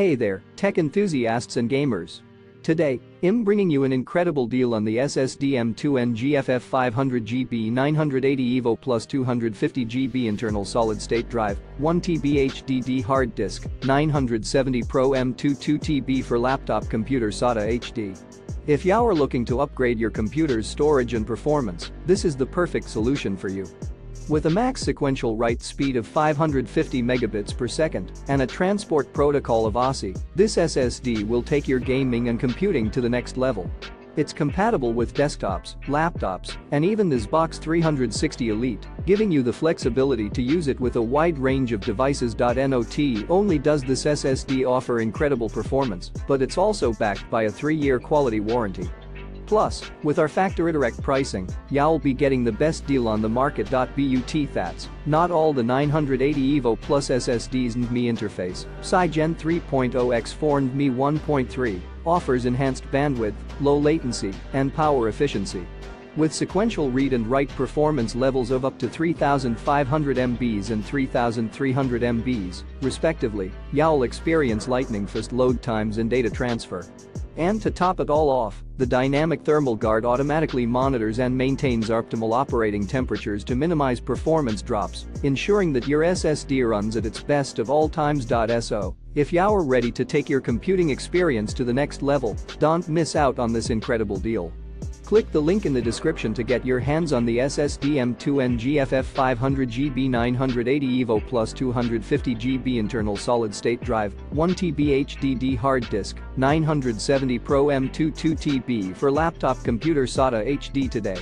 Hey there, tech enthusiasts and gamers. Today, I'm bringing you an incredible deal on the SSD M2 NGFF 500GB 980 EVO plus 250GB internal solid-state drive, 1TB HDD hard disk, 970 Pro M2 2TB for laptop computer SATA HD. If you are looking to upgrade your computer's storage and performance, this is the perfect solution for you. With a max sequential write speed of 550 megabits per second and a transport protocol of ASI, this SSD will take your gaming and computing to the next level. It's compatible with desktops, laptops, and even this Xbox 360 Elite, giving you the flexibility to use it with a wide range of devices. Not only does this SSD offer incredible performance, but it's also backed by a 3-year quality warranty. Plus, with our factory direct pricing, you'll be getting the best deal on the market. But that's not all. The 980 EVO Plus SSD's NVMe interface, Gen 3.0 x 4 NVMe 1.3, offers enhanced bandwidth, low latency, and power efficiency. With sequential read and write performance levels of up to 3500 MBs and 3300 MBs, respectively, you'll experience lightning-fast load times and data transfer. And to top it all off, the dynamic thermal guard automatically monitors and maintains optimal operating temperatures to minimize performance drops, ensuring that your SSD runs at its best of all times. So, if you're ready to take your computing experience to the next level, don't miss out on this incredible deal. Click the link in the description to get your hands on the SSD M2 NGFF 500GB 980 EVO plus 250GB internal solid-state drive, 1TB HDD hard disk, 970 Pro M2 2TB for laptop computer SATA HD today.